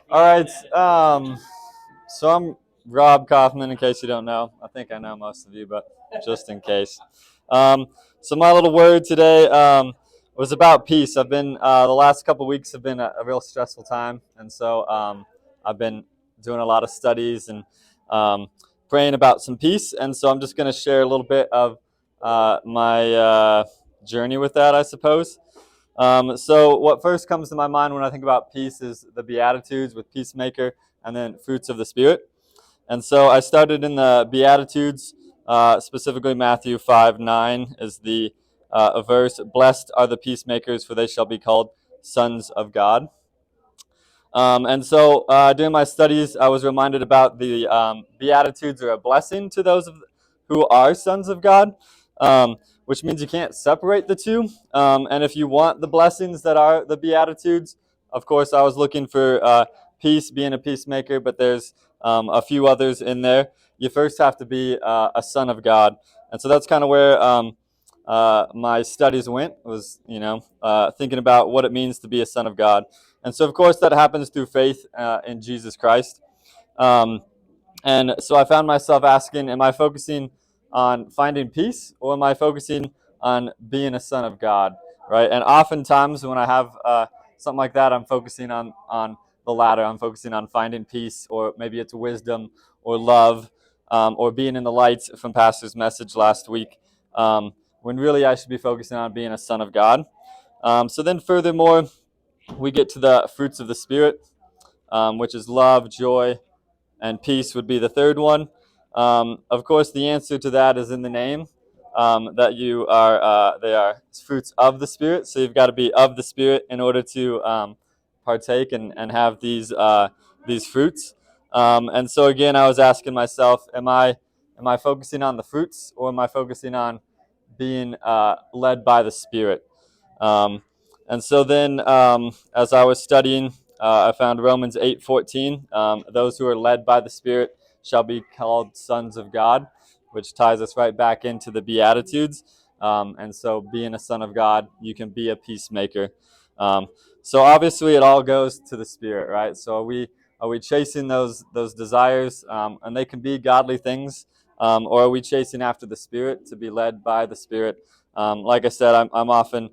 All right. So I'm Rob Kauffman. In case you don't know, I think I know most of you, but just in case. Um, so my little word today was about peace. I've been the last couple of weeks have been a real stressful time, and so I've been doing a lot of studies and um, praying about some peace. And so I'm just going to share a little bit of my journey with that, I suppose. So what first comes to my mind when I think about peace is the Beatitudes with peacemaker and then fruits of the Spirit. And so I started in the Beatitudes, specifically Matthew 5:9 is the a verse. Blessed are the peacemakers, for they shall be called sons of God. And so during my studies, I was reminded about the Beatitudes are a blessing to those who are sons of God, which means you can't separate the two. And if you want the blessings that are the Beatitudes, of course, I was looking for peace, being a peacemaker, but there's a few others in there. You first have to be a son of God. And so that's kind of where my studies went, was, thinking about what it means to be a son of God. And so, of course, that happens through faith in Jesus Christ. Um, and so I found myself asking, am I focusing on finding peace, or am I focusing on being a son of God? Right? And oftentimes when I have something like that, I'm focusing on the latter. I'm focusing on finding peace, or maybe it's wisdom or love, or being in the light from Pastor's message last week, when really I should be focusing on being a son of God. So then furthermore, we get to the fruits of the Spirit, which is love, joy, and peace would be the third one. Of course, the answer to that is in the name. That you are, they are fruits of the Spirit. So you've got to be of the Spirit in order to partake and have these fruits. And so again, I was asking myself, am I focusing on the fruits, or am I focusing on being led by the Spirit? Um, and so then, as I was studying, I found Romans 8:14. Those who are led by the Spirit shall be called sons of God, which ties us right back into the Beatitudes. And so, being a son of God, you can be a peacemaker. Um, so obviously, it all goes to the Spirit, right? So are we chasing those desires, and they can be godly things, or are we chasing after the Spirit to be led by the Spirit? Like I said, I'm often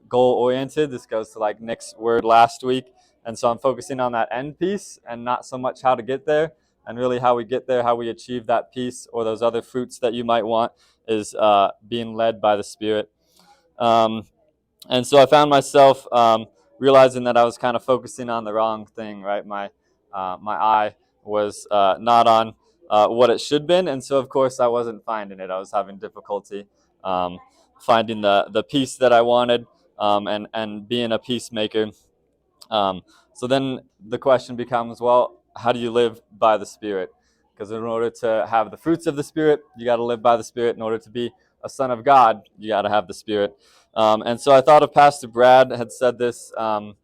goal oriented. This goes to like Nick's word last week. And so I'm focusing on that end piece and not so much how to get there. And really, how we get there, how we achieve that peace or those other fruits that you might want, is being led by the Spirit. Um, and so I found myself realizing that I was kind of focusing on the wrong thing, right? My eye was not on what it should have been. And so, of course, I wasn't finding it. I was having difficulty um, finding the peace that I wanted, and being a peacemaker. Um, so then the question becomes, well, how do you live by the Spirit? Because in order to have the fruits of the Spirit, you got to live by the Spirit. In order to be a son of God, you got to have the Spirit. And so I thought of Pastor Brad had said this a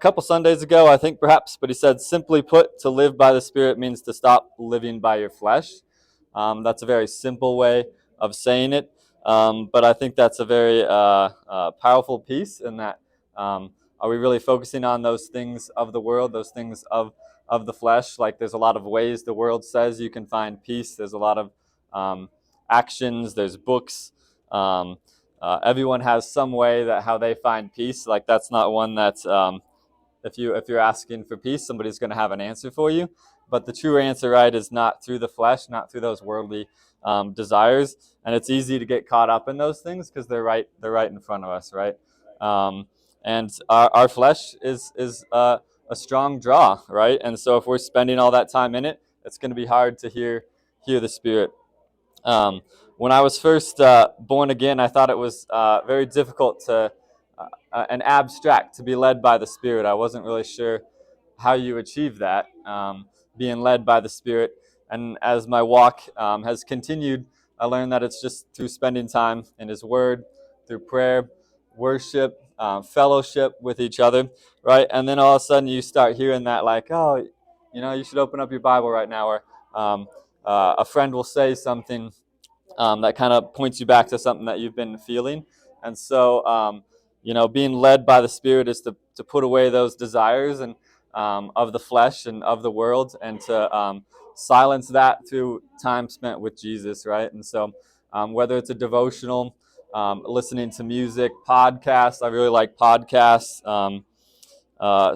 couple Sundays ago, I think perhaps, but he said, simply put, to live by the Spirit means to stop living by your flesh. That's a very simple way of saying it, but I think that's a very powerful piece in that. Are we really focusing on those things of the world, those things of the flesh? Like, there's a lot of ways the world says you can find peace. There's a lot of actions. There's books. Everyone has some way that how they find peace. Like, that's not one that's if you're asking for peace, somebody's going to have an answer for you. But the true answer, right, is not through the flesh, not through those worldly desires. And it's easy to get caught up in those things because they're right in front of us, right? And our flesh is a strong draw, right? And so if we're spending all that time in it, it's going to be hard to hear the Spirit. When I was first born again, I thought it was very difficult and abstract to be led by the Spirit. I wasn't really sure how you achieve that, being led by the Spirit. And as my walk has continued, I learned that it's just through spending time in His Word, through prayer, worship, fellowship with each other, right? And then all of a sudden you start hearing that, like, oh, you should open up your Bible right now, or a friend will say something that kind of points you back to something that you've been feeling. And so, being led by the Spirit is to put away those desires and of the flesh and of the world, and to silence that through time spent with Jesus, right? And so whether it's a devotional, listening to music, podcasts, I really like podcasts.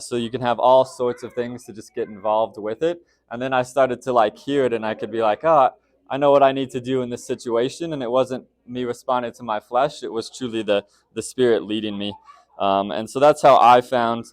So you can have all sorts of things to just get involved with it. And then I started to like hear it, and I could be like, oh, I know what I need to do in this situation. And it wasn't me responding to my flesh; it was truly the Spirit leading me. And so that's how I found.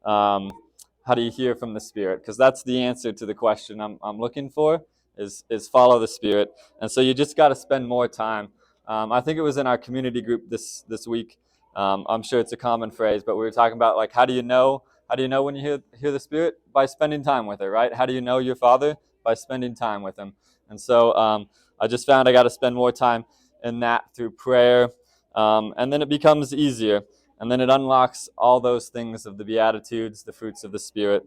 How do you hear from the Spirit? Because that's the answer to the question I'm looking for. Is follow the Spirit. And so you just got to spend more time. I think it was in our community group this week. I'm sure it's a common phrase, but we were talking about like how do you know when you hear the Spirit? By spending time with it, right? How do you know your Father? By spending time with Him. And so I just found I got to spend more time in that through prayer, and then it becomes easier, and then it unlocks all those things of the Beatitudes, the fruits of the Spirit.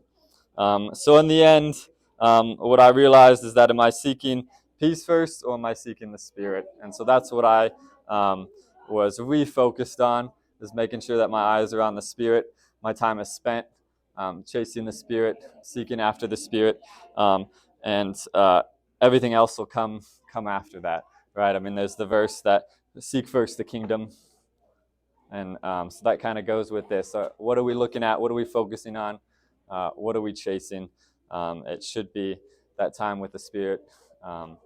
So in the end, what I realized is that am I seeking peace first, or am I seeking the Spirit? And so that's what I was refocused on, is making sure that my eyes are on the Spirit. My time is spent chasing the Spirit, seeking after the Spirit, and everything else will come after that, right? I mean, there's the verse that seek first the kingdom, and so that kind of goes with this. What are we looking at? What are we focusing on? What are we chasing? It should be that time with the Spirit, and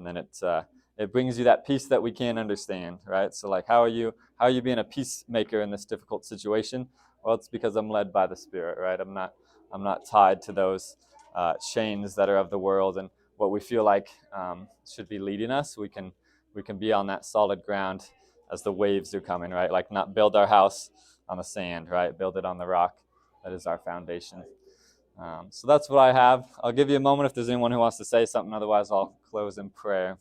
then it brings you that peace that we can't understand, right? So like, how are you being a peacemaker in this difficult situation? Well, it's because I'm led by the Spirit, right? I'm not tied to those chains that are of the world and what we feel like should be leading us. We can be on that solid ground as the waves are coming, right? Like, not build our house on the sand, right? Build it on the rock. That is our foundation. So that's what I have. I'll give you a moment if there's anyone who wants to say something. Otherwise, I'll close in prayer.